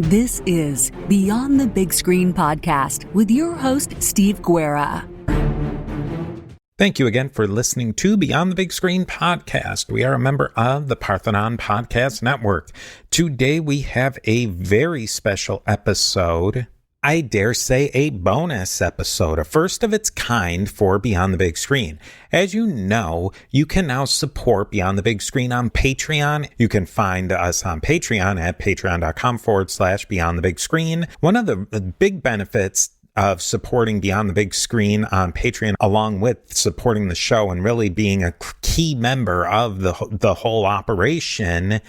This is Beyond the Big Screen podcast with your host, Steve Guerra. Thank you again for listening to Beyond the Big Screen podcast. We are a member of the Parthenon Podcast Network. Today we have a very special episode. I dare say a bonus episode, a first of its kind for Beyond the Big Screen. As you know, you can now support Beyond the Big Screen on Patreon. You can find us on Patreon at patreon.com/Beyond the Big Screen. One of the big benefits of supporting Beyond the Big Screen on Patreon, along with supporting the show and really being a key member of the whole operation,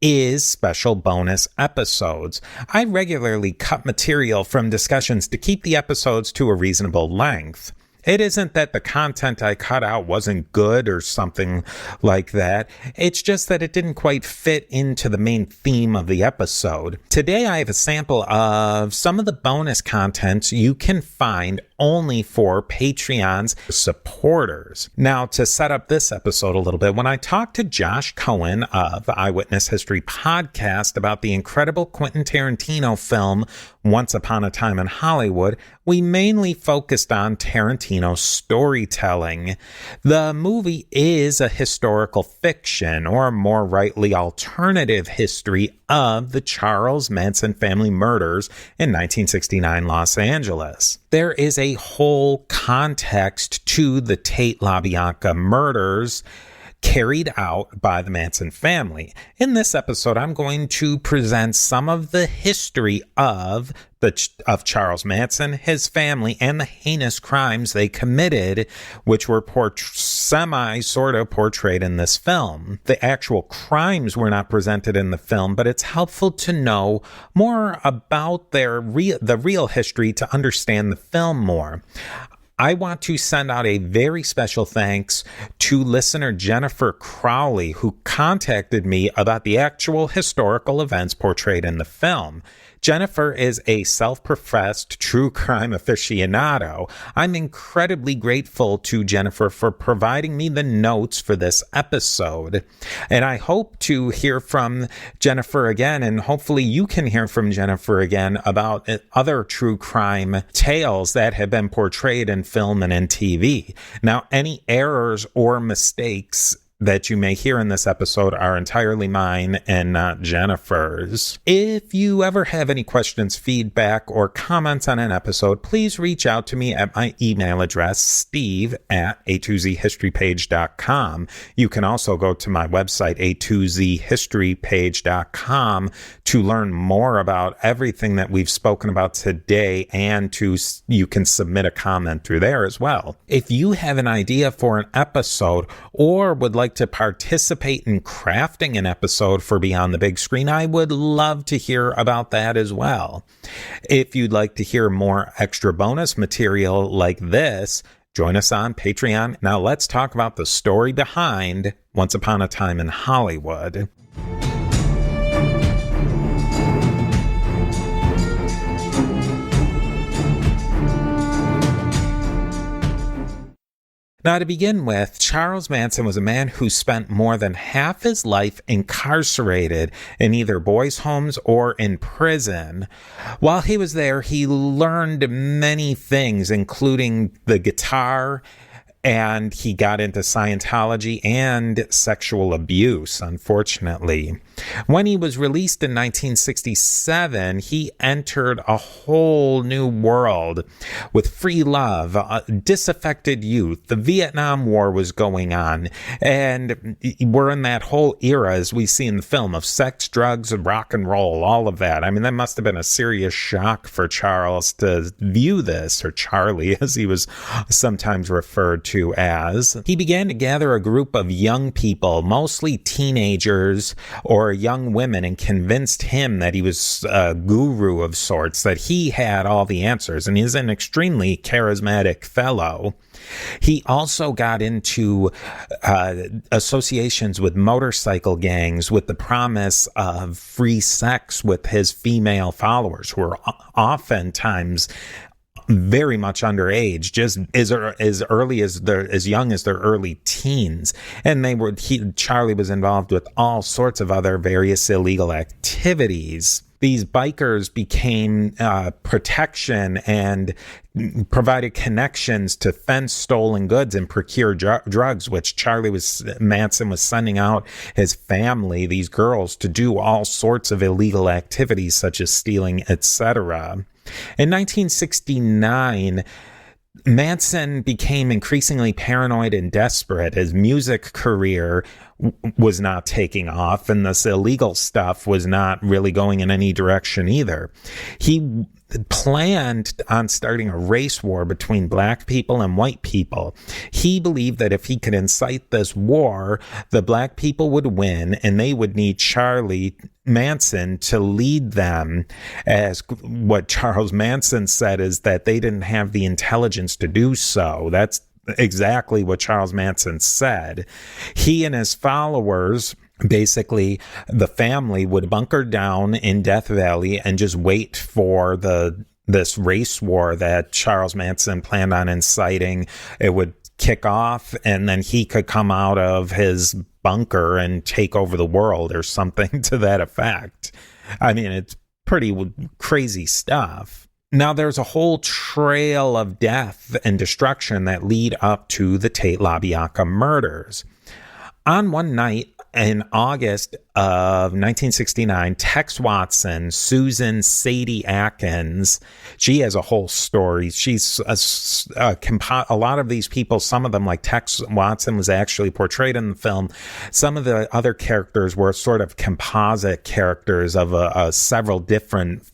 is special bonus episodes. I regularly cut material from discussions to keep the episodes to a reasonable length. It isn't that the content I cut out wasn't good or something like that. It's just that it didn't quite fit into the main theme of the episode. Today I have a sample of some of the bonus contents you can find only for Patreon's supporters. Now, to set up this episode a little bit, when I talked to Josh Cohen of Eyewitness History Podcast about the incredible Quentin Tarantino film Once Upon a Time in Hollywood, we mainly focused on Tarantino's storytelling. The movie is a historical fiction, or more rightly, alternative history of the Charles Manson family murders in 1969 Los Angeles. There is a whole context to the Tate LaBianca murders carried out by the Manson family. In this episode, I'm going to present some of the history of Charles Manson, his family, and the heinous crimes they committed, which were sort of portrayed in this film. The actual crimes were not presented in the film, but it's helpful to know more about the real history to understand the film more. I want to send out a very special thanks to listener Jennifer Crowley, who contacted me about the actual historical events portrayed in the film. Jennifer is a self-professed true crime aficionado. I'm incredibly grateful to Jennifer for providing me the notes for this episode. And I hope to hear from Jennifer again, and hopefully you can hear from Jennifer again about other true crime tales that have been portrayed in film and in TV. Now, any errors or mistakes that you may hear in this episode are entirely mine and not Jennifer's. If you ever have any questions, feedback, or comments on an episode, please reach out to me at my email address, steve@a2zhistorypage.com. You can also go to my website, a2zhistorypage.com, to learn more about everything that we've spoken about today, and you can submit a comment through there as well. If you have an idea for an episode or would like to participate in crafting an episode for Beyond the Big Screen, I would love to hear about that as well. If you'd like to hear more extra bonus material like this, join us on Patreon. Now let's talk about the story behind Once Upon a Time in Hollywood. Now, to begin with, Charles Manson was a man who spent more than half his life incarcerated in either boys' homes or in prison. While he was there, he learned many things, including the guitar, and he got into Scientology and sexual abuse, unfortunately. When he was released in 1967, he entered a whole new world with free love, disaffected youth. The Vietnam War was going on, and we're in that whole era, as we see in the film, of sex, drugs, rock and roll, all of that. I mean, that must have been a serious shock for Charles to view this, or Charlie, as he was sometimes referred to as. He began to gather a group of young people, mostly teenagers or young women, and convinced him that he was a guru of sorts, that he had all the answers, and he's an extremely charismatic fellow. He also got into associations with motorcycle gangs with the promise of free sex with his female followers, who were oftentimes very much underage, just as early as young as their early teens. And Charlie was involved with all sorts of other various illegal activities. these bikers became protection and provided connections to fence stolen goods and procure drugs, which Manson was sending out his family, these girls, to do all sorts of illegal activities such as stealing, etc. In 1969, Manson became increasingly paranoid and desperate. His music career was not taking off, and this illegal stuff was not really going in any direction either. He planned on starting a race war between black people and white people. He believed that if he could incite this war, the black people would win, and they would need Charlie Manson to lead them. As what Charles Manson said is that they didn't have the intelligence to do so. That's exactly what Charles Manson said. He and his followers, basically the family, would bunker down in Death Valley and just wait for this race war that Charles Manson planned on inciting. It would kick off, and then he could come out of his bunker and take over the world or something to that effect. I mean, it's pretty crazy stuff. Now, there's a whole trail of death and destruction that lead up to the Tate LaBianca murders. On one night in August of 1969, Tex Watson, Susan Sadie Atkins, she has a whole story. She's a lot of these people, some of them, like Tex Watson, was actually portrayed in the film. Some of the other characters were sort of composite characters of several different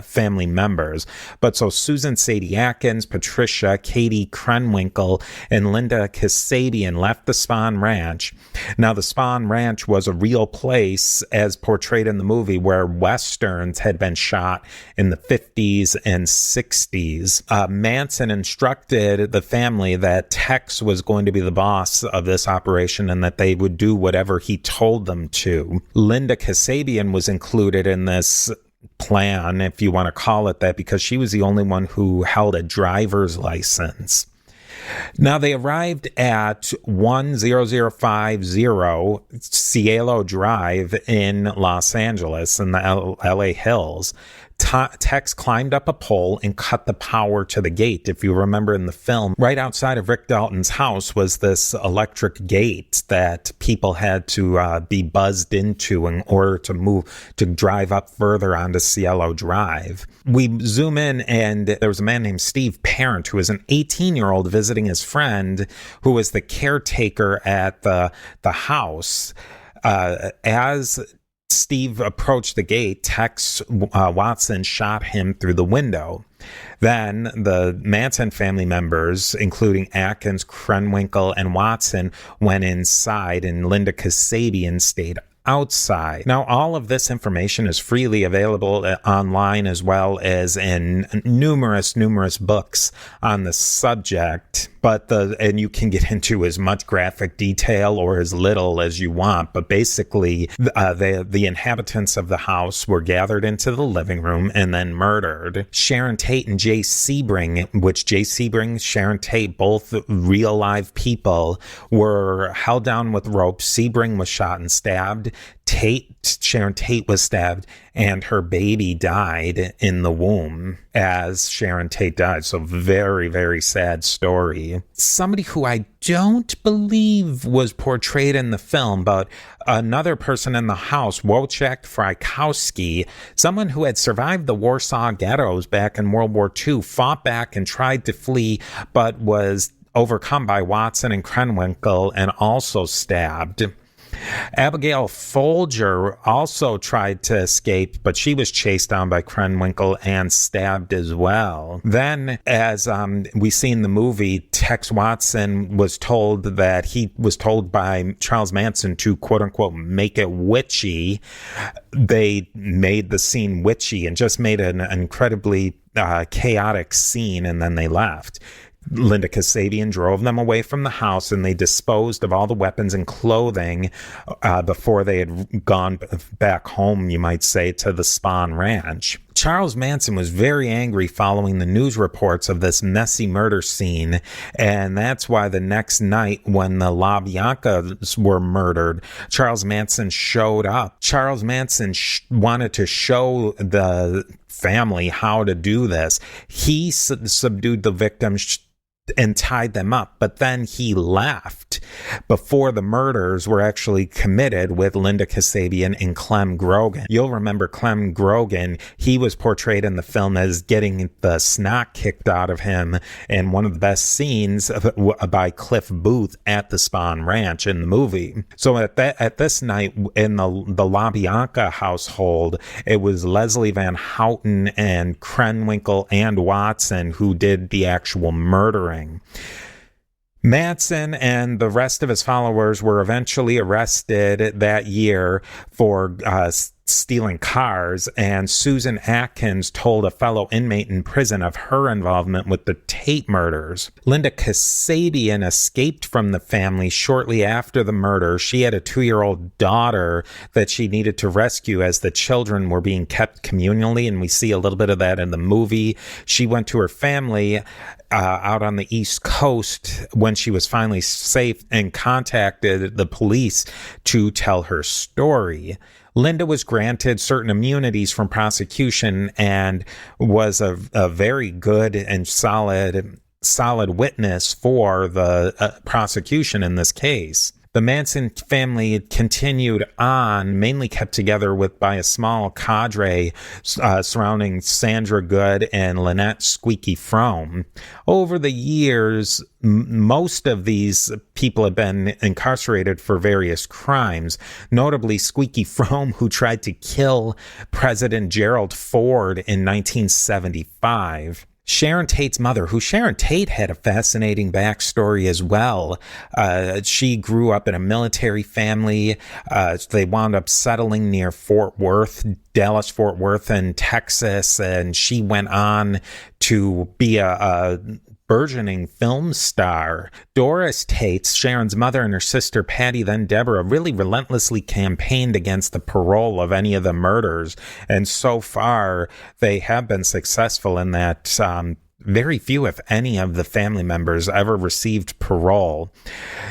family members. But so Susan Sadie Atkins, Patricia, Katie Krenwinkel, and Linda Kasabian left the Spahn Ranch. Now, the Spahn Ranch was a real place, as portrayed in the movie, where Westerns had been shot in the 50s and 60s. Manson instructed the family that Tex was going to be the boss of this operation and that they would do whatever he told them to. Linda Kasabian was included in this plan, if you want to call it that, because she was the only one who held a driver's license. Now, they arrived at 10050 Cielo Drive in Los Angeles in the LA Hills. Tex climbed up a pole and cut the power to the gate. If you remember in the film, right outside of Rick Dalton's house was this electric gate that people had to be buzzed into in order to drive up further onto Cielo Drive. We zoom in, and there was a man named Steve Parent, who was an 18-year-old visiting his friend, who was the caretaker at the house. As Steve approached the gate, Tex Watson shot him through the window. Then the Manson family members, including Atkins, Krenwinkel, and Watson, went inside, and Linda Kasabian stayed outside. Now, all of this information is freely available online, as well as in numerous books on the subject. And you can get into as much graphic detail or as little as you want. But basically, the inhabitants of the house were gathered into the living room and then murdered. Sharon Tate and Jay Sebring, Sharon Tate, both real live people, were held down with ropes. Sebring was shot and stabbed. Sharon Tate was stabbed, and her baby died in the womb as Sharon Tate died. So very, very sad story. Somebody who I don't believe was portrayed in the film, but another person in the house, Wojciech Frykowski, someone who had survived the Warsaw ghettos back in World War II, fought back and tried to flee, but was overcome by Watson and Krenwinkel and also stabbed. Abigail Folger also tried to escape, but she was chased down by Krenwinkel and stabbed as well. Then, as we see in the movie, Tex Watson was told by Charles Manson to, quote-unquote, make it witchy. They made the scene witchy and just made an incredibly chaotic scene, and then they left. Linda Kasabian drove them away from the house, and they disposed of all the weapons and clothing before they had gone back home, you might say, to the Spahn Ranch. Charles Manson was very angry following the news reports of this messy murder scene, and that's why the next night when the LaBiancas were murdered, Charles Manson showed up. Charles Manson wanted to show the family how to do this. He subdued the victims and tied them up, but then he left before the murders were actually committed with Linda Kasabian and Clem Grogan. You'll remember Clem Grogan. He was portrayed in the film as getting the snot kicked out of him in one of the best scenes by Cliff Booth at the Spahn Ranch in the movie. So at this night in the LaBianca household, it was Leslie Van Houten and Krenwinkel and Watson who did the actual murdering. Manson and the rest of his followers were eventually arrested that year for stealing cars, and Susan Atkins told a fellow inmate in prison of her involvement with the Tate murders. Linda Kasabian escaped from the family shortly after the murder. She had a 2-year-old daughter that she needed to rescue as the children were being kept communally, and we see a little bit of that in the movie. She went to her family out on the East Coast when she was finally safe and contacted the police to tell her story. Linda was granted certain immunities from prosecution and was a very good and solid witness for the prosecution in this case. The Manson family continued on, mainly kept together by a small cadre surrounding Sandra Good and Lynette Squeaky Fromm. Over the years, most of these people have been incarcerated for various crimes, notably Squeaky Fromm, who tried to kill President Gerald Ford in 1975. Sharon Tate's mother, who Sharon Tate had a fascinating backstory as well. She grew up in a military family. They wound up settling near Dallas, Fort Worth in Texas, and she went on to be a burgeoning film star. Doris Tate, Sharon's mother, and her sister Patty, then Deborah, really relentlessly campaigned against the parole of any of the murders. And so far, they have been successful in that very few, if any, of the family members ever received parole.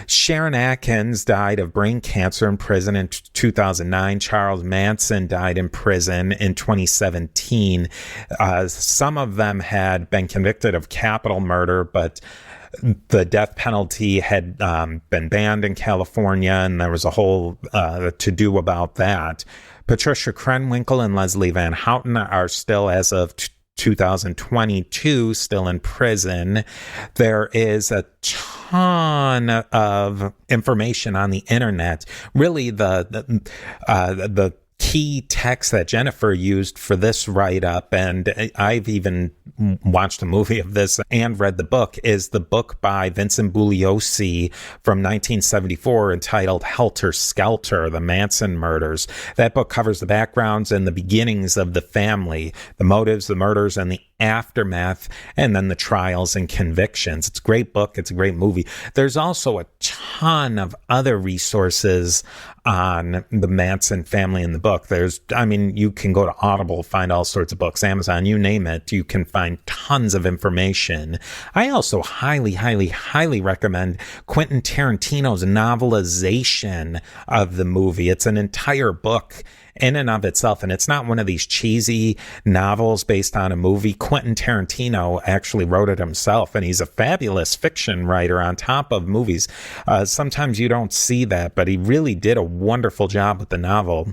Sharon Atkins died of brain cancer in prison in 2009. Charles Manson died in prison in 2017. Some of them had been convicted of capital murder, but the death penalty had been banned in California, and there was a whole to-do about that. Patricia Krenwinkel and Leslie Van Houten are still, as of 2022, still in prison. There is a ton of information on the internet. Really, the key text that Jennifer used for this write-up, and I've even watched a movie of this and read the book, is the book by Vincent Bugliosi from 1974 entitled Helter Skelter, The Manson Murders. That book covers the backgrounds and the beginnings of the family, the motives, the murders, and the aftermath, and then the trials and convictions. It's a great book. It's a great movie. There's also a ton of other resources on the Manson family in the book. You can go to Audible, find all sorts of books, Amazon, you name it. You can find tons of information. I also highly, highly, highly recommend Quentin Tarantino's novelization of the movie. It's an entire book in and of itself, and it's not one of these cheesy novels based on a movie. Quentin Tarantino actually wrote it himself, and he's a fabulous fiction writer on top of movies. Sometimes you don't see that, but he really did a wonderful job with the novel.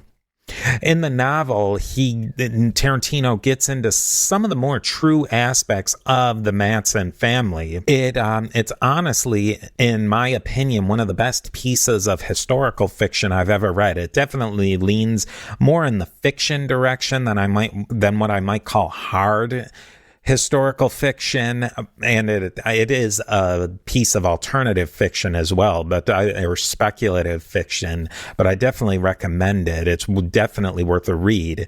In the novel, Tarantino gets into some of the more true aspects of the Manson family. It's honestly, in my opinion, one of the best pieces of historical fiction I've ever read. It definitely leans more in the fiction direction than what I might call hard historical fiction, and it is a piece of alternative fiction as well, or speculative fiction, but I definitely recommend it. It's definitely worth a read.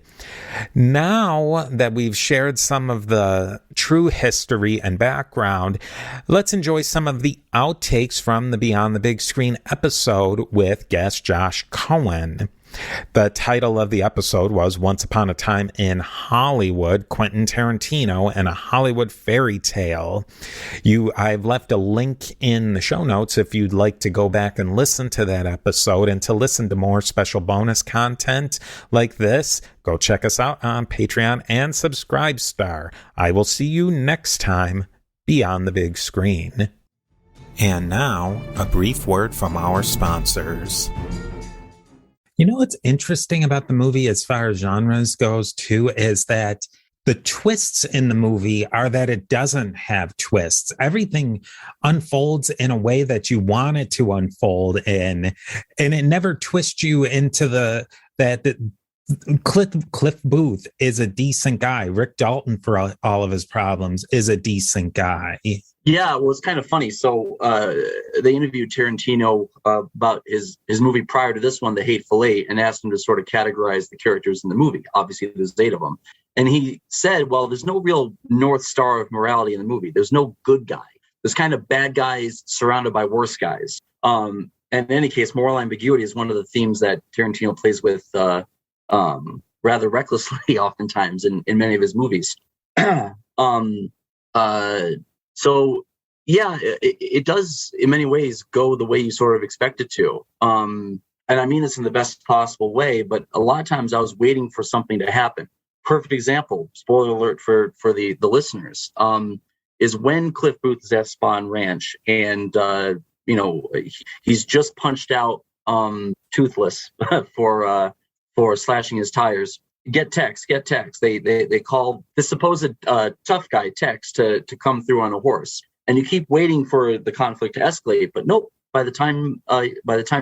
Now that we've shared some of the true history and background, let's enjoy some of the outtakes from the Beyond the Big Screen episode with guest Josh Cohen. The title of the episode was Once Upon a Time in Hollywood, Quentin Tarantino and a Hollywood Fairy Tale. I've left a link in the show notes if you'd like to go back and listen to that episode and to listen to more special bonus content like this. Go check us out on Patreon and Subscribestar. I will see you next time beyond the big screen. And now, a brief word from our sponsors. You know what's interesting about the movie as far as genres goes too is that the twists in the movie are that it doesn't have twists. Everything unfolds in a way that you want it to unfold in, and it never twists you into that Cliff Booth is a decent guy. Rick Dalton, for all of his problems, is a decent guy. Yeah, well, it's kind of funny. So they interviewed Tarantino about his movie prior to this one, The Hateful Eight, and asked him to sort of categorize the characters in the movie. Obviously, there's 8 of them. And he said, well, there's no real North Star of morality in the movie. There's no good guy. There's kind of bad guys surrounded by worse guys. And in any case, moral ambiguity is one of the themes that Tarantino plays with rather recklessly oftentimes in many of his movies. So, yeah, it does in many ways go the way you sort of expect it to. And I mean this in the best possible way, but a lot of times I was waiting for something to happen. Perfect example, spoiler alert for the listeners, is when Cliff Booth is at Spawn Ranch and, he's just punched out Toothless for slashing his tires. Get Tex. They call the supposed tough guy Tex to come through on a horse, and you keep waiting for the conflict to escalate. But nope. By the time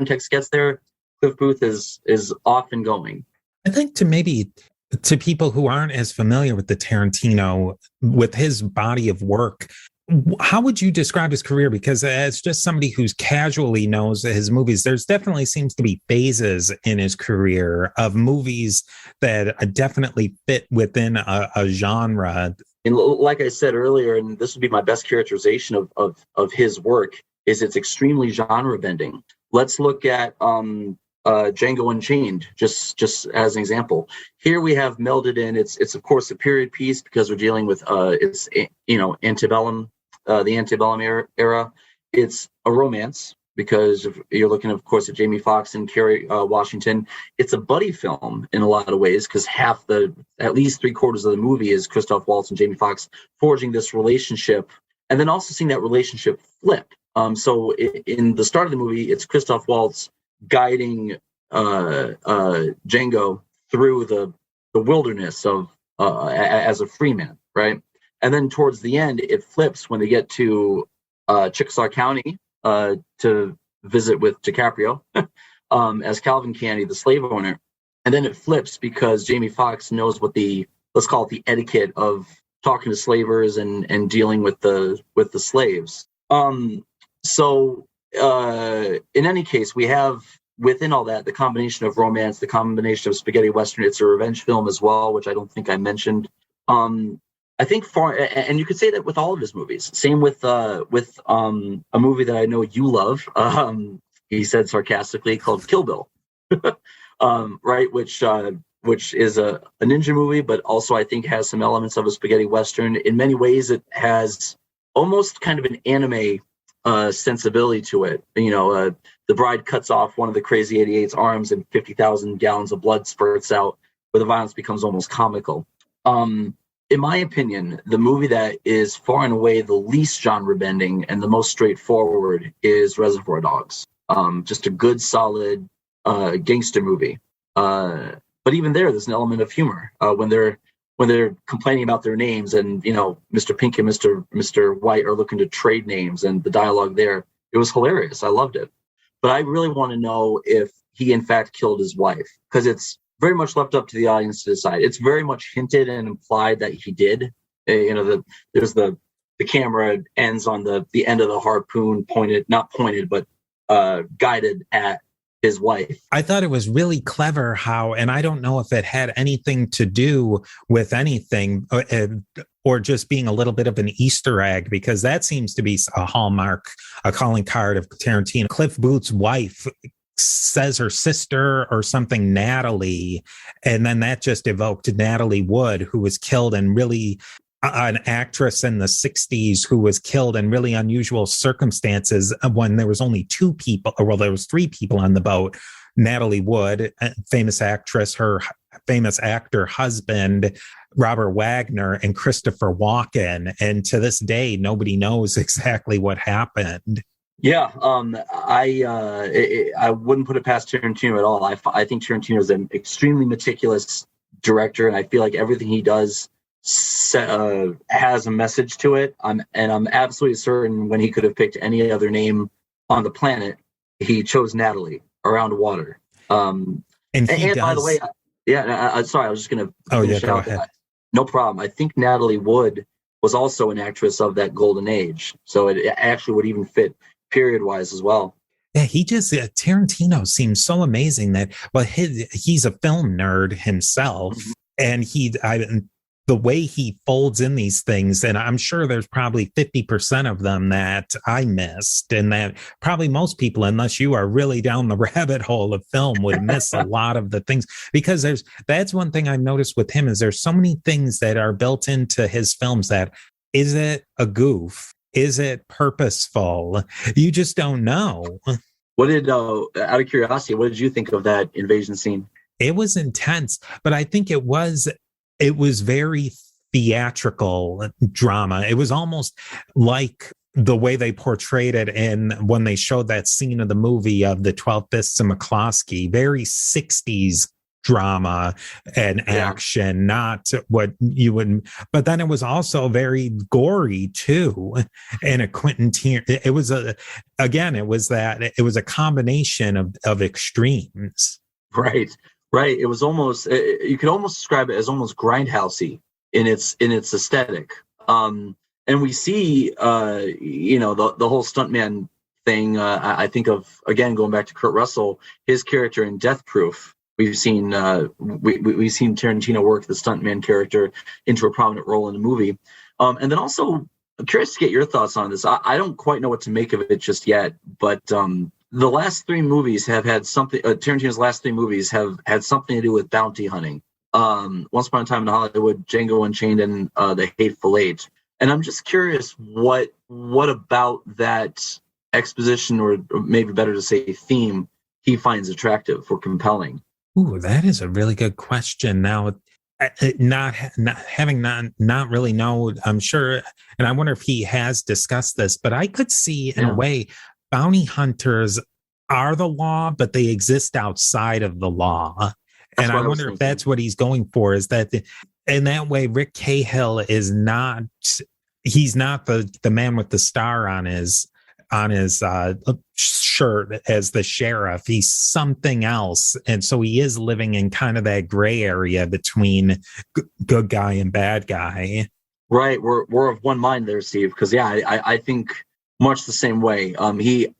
Tex gets there, Cliff Booth is off and going. I think to people who aren't as familiar with the Tarantino, with his body of work, how would you describe his career? Because as just somebody who's casually knows his movies, there's definitely seems to be phases in his career of movies that definitely fit within a genre. And like I said earlier, and this would be my best characterization of his work, is it's extremely genre bending. Let's look at Django Unchained, just as an example. Here we have melded in. It's of course a period piece because we're dealing with antebellum. The antebellum era. It's a romance because you're looking, of course, at Jamie Foxx and Kerry Washington. It's a buddy film in a lot of ways because at least 3/4 of the movie is Christoph Waltz and Jamie Foxx forging this relationship, and then also seeing that relationship flip. So in the start of the movie, it's Christoph Waltz guiding Django through the wilderness of as a free man, right? And then towards the end, it flips when they get to Chickasaw County to visit with DiCaprio as Calvin Candy, the slave owner. And then it flips because Jamie Foxx knows what let's call it the etiquette of talking to slavers and dealing with the slaves. So in any case, we have within all that the combination of romance, the combination of spaghetti western. It's a revenge film as well, which I don't think I mentioned. I think and you could say that with all of his movies. Same with a movie that I know you love. He said sarcastically, called Kill Bill, right? Which is a ninja movie, but also I think has some elements of a spaghetti western. In many ways, it has almost kind of an anime sensibility to it. The bride cuts off one of the Crazy 88's arms, and 50,000 gallons of blood spurts out, where the violence becomes almost comical. In my opinion, the movie that is far and away the least genre bending and the most straightforward is Reservoir Dogs. Just a good, solid gangster movie. But even there's an element of humor when they're complaining about their names, and Mr. Pink and Mr. White are looking to trade names, and the dialogue there, it was hilarious. I loved it. But I really want to know if he in fact killed his wife, because it's very much left up to the audience to decide. It's very much hinted and implied that he did There's the camera ends on the end of the harpoon, not pointed, but guided at his wife. I thought it was really clever how, and I don't know if it had anything to do with anything or just being a little bit of an Easter egg, because that seems to be a hallmark, a calling card of Tarantino. Cliff Booth's wife says her sister or something, Natalie, and then that just evoked Natalie Wood, who was killed in really an actress in the 60s who was killed in really unusual circumstances when there was only two people, or well, there was three people on the boat. Natalie Wood, famous actress, her famous actor husband, Robert Wagner, and Christopher Walken. And to this day, nobody knows exactly what happened. Yeah, I wouldn't put it past Tarantino at all. I think Tarantino is an extremely meticulous director, and I feel like everything he does has a message to it. I'm absolutely certain when he could have picked any other name on the planet, he chose Natalie around water. And by the way, sorry, I was just going to finish go out ahead. that. No problem. I think Natalie Wood was also an actress of that golden age, so it actually would even fit period-wise as well. Yeah, Tarantino seems so amazing that, well, he's a film nerd himself, and the way he folds in these things, and I'm sure there's probably 50% of them that I missed, and that probably most people, unless you are really down the rabbit hole of film, would miss a lot of the things, because that's one thing I've noticed with him is there's so many things that are built into his films that, is it a goof? Is it purposeful? You just don't know. What did, out of curiosity, what did you think of that invasion scene? It was intense, but I think it was very theatrical drama. It was almost like the way they portrayed it when they showed that scene of the movie of the 12 Fists of McCloskey, very 60s drama and action, not what you would, but then it was also very gory too. And a Quentin Tarantino, it was a combination of extremes. Right. It was almost, you could almost describe it as almost grindhousey in its aesthetic. And we see, the whole stuntman thing. I think of, again, going back to Kurt Russell, his character in Death Proof. We've seen we've seen Tarantino work the stuntman character into a prominent role in the movie. And then also, I'm curious to get your thoughts on this. I don't quite know what to make of it just yet, but the last three movies have had something. Tarantino's last three movies have had something to do with bounty hunting. Once Upon a Time in Hollywood, Django Unchained, and The Hateful Eight. And I'm just curious, what about that exposition, or maybe better to say theme, he finds attractive or compelling? Ooh, that is a really good question. Now, not really know, I'm sure, and I wonder if he has discussed this, but I could see in a way bounty hunters are the law, but they exist outside of the law. And I wonder if that's what he's going for, is that in that way, Rick Cahill is not, he's not the man with the star on his shirt as the sheriff. He's something else. And so he is living in kind of that gray area between good guy and bad guy. Right. We're of one mind there, Steve, because I think much the same way. He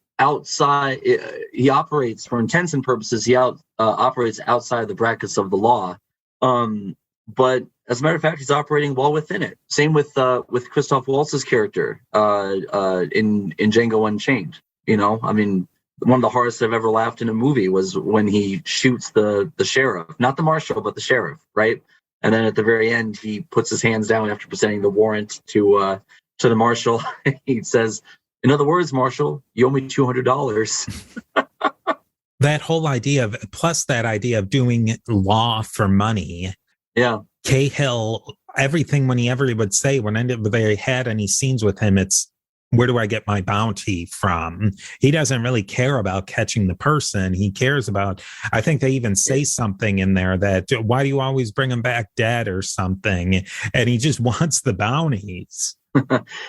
operates, for intents and purposes, operates outside the brackets of the law. But as a matter of fact, he's operating well within it. Same with Christoph Waltz's character in Django Unchained. I mean, one of the hardest I've ever laughed in a movie was when he shoots the sheriff, not the marshal, but the sheriff, right? And then at the very end, he puts his hands down after presenting the warrant to the marshal. He says, "In other words, Marshal, you owe me $200." That whole idea plus that idea of doing law for money. Yeah. Cahill, everything when he ever would say, when they had any scenes with him, it's, where do I get my bounty from? He doesn't really care about catching the person. He cares about, I think they even say something in there that, why do you always bring him back dead or something? And he just wants the bounties.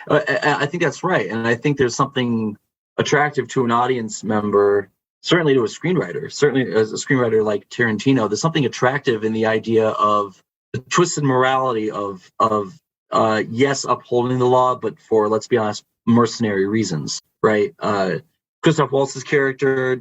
I think that's right. And I think there's something attractive to an audience member, certainly to a screenwriter, certainly as a screenwriter like Tarantino. There's something attractive in the idea of the twisted morality of yes, upholding the law, but for, let's be honest, mercenary reasons, right? Christoph Waltz's character,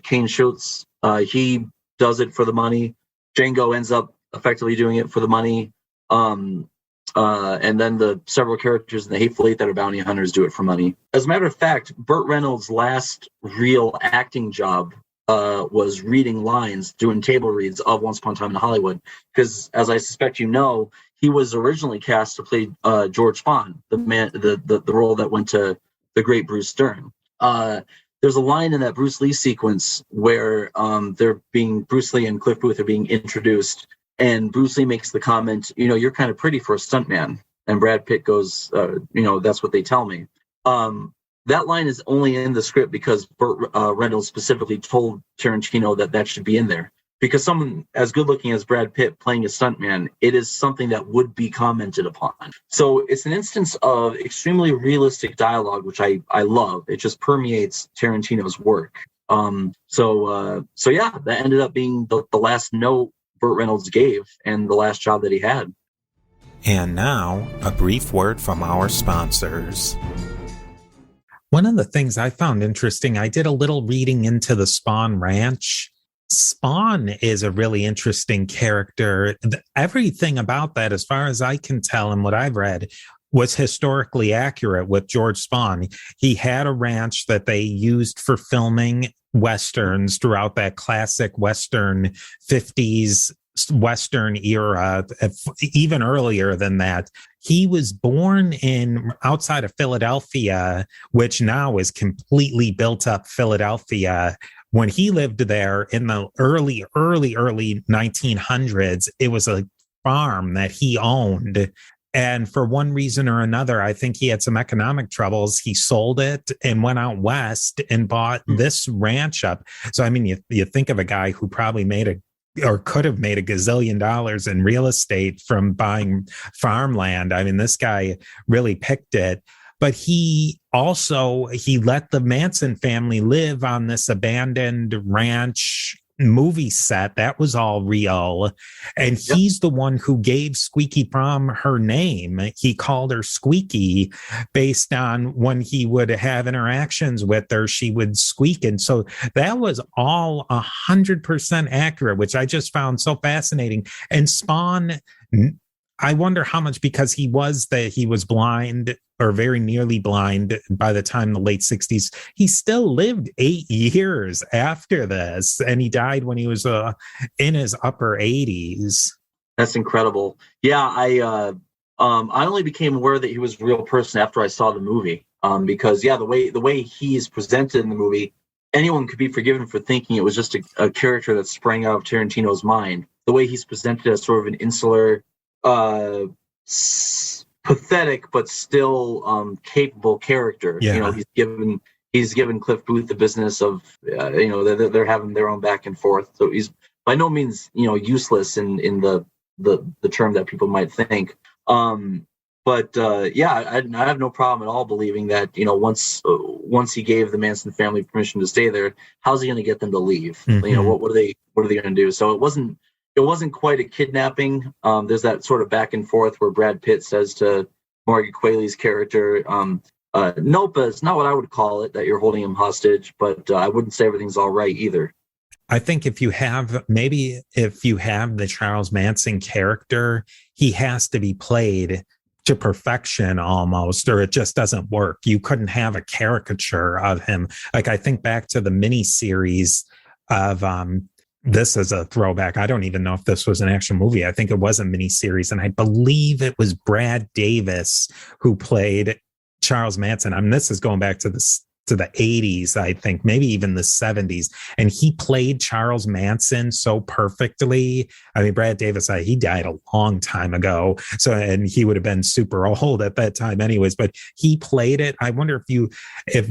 Kane Schultz, he does it for the money. Django ends up effectively doing it for the money. And then the several characters in the Hateful Eight that are bounty hunters do it for money. As a matter of fact, Burt Reynolds' last real acting job was reading lines, doing table reads of Once Upon a Time in Hollywood. Because, as I suspect you know, he was originally cast to play George Spahn, the role that went to the great Bruce Dern. There's a line in that Bruce Lee sequence where Bruce Lee and Cliff Booth are being introduced, and Bruce Lee makes the comment, you're kind of pretty for a stuntman. And Brad Pitt goes, that's what they tell me. That line is only in the script because Burt Reynolds specifically told Tarantino that should be in there. Because someone as good looking as Brad Pitt playing a stuntman, it is something that would be commented upon. So it's an instance of extremely realistic dialogue, which I love. It just permeates Tarantino's work. So yeah, that ended up being the last note Burt Reynolds gave and the last job that he had. And now, a brief word from our sponsors. One of the things I found interesting, I did a little reading into the Spahn Ranch. Spahn is a really interesting character. Everything about that, as far as I can tell and what I've read, was historically accurate with George Spahn. He had a ranch that they used for filming Westerns throughout that classic Western 50s Western era, even earlier than that. He was born outside of Philadelphia, which now is completely built up Philadelphia. When he lived there in the early 1900s, it was a farm that he owned. And for one reason or another, I think he had some economic troubles. He sold it and went out west and bought this ranch up. So, I mean, you think of a guy who probably could have made $1 gazillion in real estate from buying farmland. I mean, this guy really picked it. But he let the Manson family live on this abandoned ranch movie set. That was all real. And he's the one who gave Squeaky Prom her name. He called her Squeaky based on when he would have interactions with her, she would squeak. And so that was all 100% accurate, which I just found so fascinating. And Spahn, I wonder how much, because he was blind or very nearly blind by the time the late 60s. He still lived 8 years after this, and he died when he was in his upper 80s. That's incredible. Yeah, I only became aware that he was a real person after I saw the movie. Because the way he's presented in the movie, anyone could be forgiven for thinking it was just a character that sprang out of Tarantino's mind. The way he's presented as sort of an insular, pathetic but still capable character. Yeah. He's given Cliff Booth the business of they're having their own back and forth. So he's by no means useless in the term that people might think. But I have no problem at all believing that once he gave the Manson family permission to stay there, how's he going to get them to leave? Mm-hmm. What are they going to do? So it wasn't quite a kidnapping. There's that sort of back and forth where Brad Pitt says to Margaret Qualley's character, nope, it's not what I would call it, that you're holding him hostage, but I wouldn't say everything's all right either. I think if you have the Charles Manson character, he has to be played to perfection almost, or it just doesn't work. You couldn't have a caricature of him. Like, I think back to the miniseries of, this is a throwback. I don't even know if this was an actual movie. I think it was a miniseries, and I believe it was Brad Davis who played Charles Manson. I mean, this is going back to the 80s, I think, maybe even the 70s. And he played Charles Manson so perfectly. I mean, Brad Davis, he died a long time ago. And he would have been super old at that time anyways, but he played it. I wonder if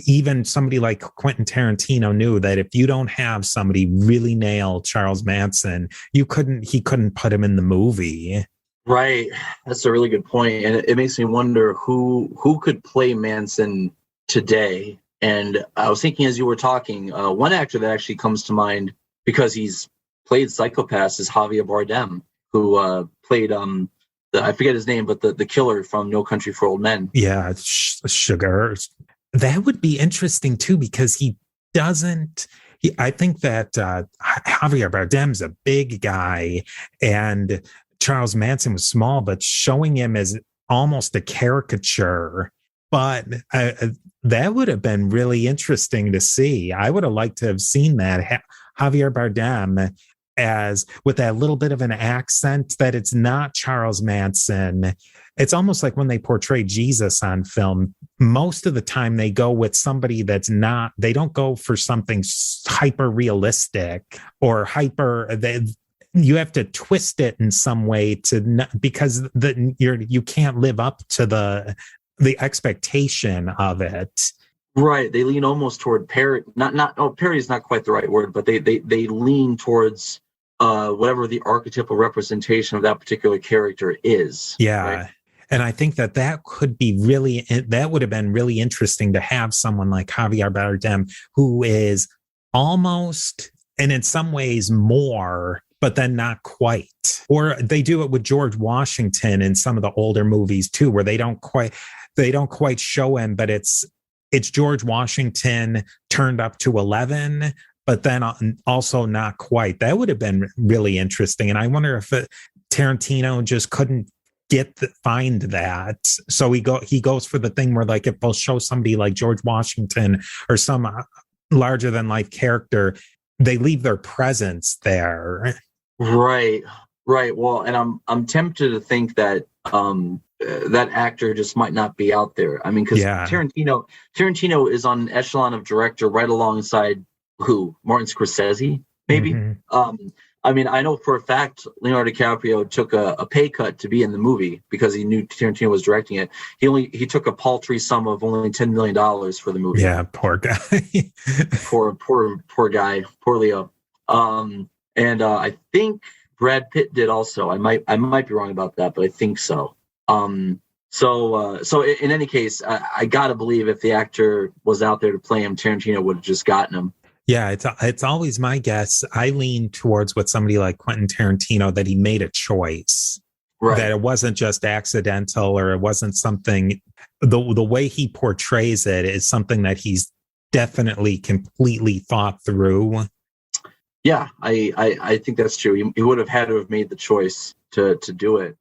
even somebody like Quentin Tarantino knew that if you don't have somebody really nail Charles Manson, he couldn't put him in the movie. Right. That's a really good point. And it makes me wonder who could play Manson today. And I was thinking as you were talking, one actor that actually comes to mind because he's played psychopaths is Javier Bardem, who played I forget his name, but the killer from No Country for Old Men. Yeah, Sugar. That would be interesting too, because he doesn't. I think that Javier Bardem's a big guy, and Charles Manson was small, but showing him as almost a caricature. But that would have been really interesting to see. I would have liked to have seen that Javier Bardem as with that little bit of an accent, that it's not Charles Manson. It's almost like when they portray Jesus on film, most of the time they go with somebody that's not, they don't go for something hyper realistic or you have to twist it in some way because you can't live up to the expectation of it. Right. They lean almost toward parody. Parody is not quite the right word, but they lean towards whatever the archetypal representation of that particular character is. Yeah. Right? And I think that would have been really interesting to have someone like Javier Bardem, who is almost, and in some ways more, but then not quite. Or they do it with George Washington in some of the older movies too, where they don't quite show him, but it's George Washington turned up to 11, but then also not quite. That would have been really interesting. And I wonder if Tarantino just couldn't find that. So he goes for the thing where, like, if they'll show somebody like George Washington or some larger than life character, they leave their presence there. Right. Well, and I'm tempted to think that that actor just might not be out there. I mean, because Tarantino is on an echelon of director right alongside Martin Scorsese, maybe. Mm-hmm. I mean, I know for a fact Leonardo DiCaprio took a pay cut to be in the movie because he knew Tarantino was directing it. He took a paltry sum of only $10 million for the movie. Yeah, poor guy. poor guy, poor Leo. And I think Brad Pitt did also. I might be wrong about that, but I think so. So in any case, I gotta believe if the actor was out there to play him, Tarantino would have just gotten him. Yeah, it's always my guess. I lean towards what somebody like Quentin Tarantino, that he made a choice, right? That it wasn't just accidental, or it wasn't something. The way he portrays it is something that he's definitely completely thought through. Yeah, I think that's true. He would have had to have made the choice to do it.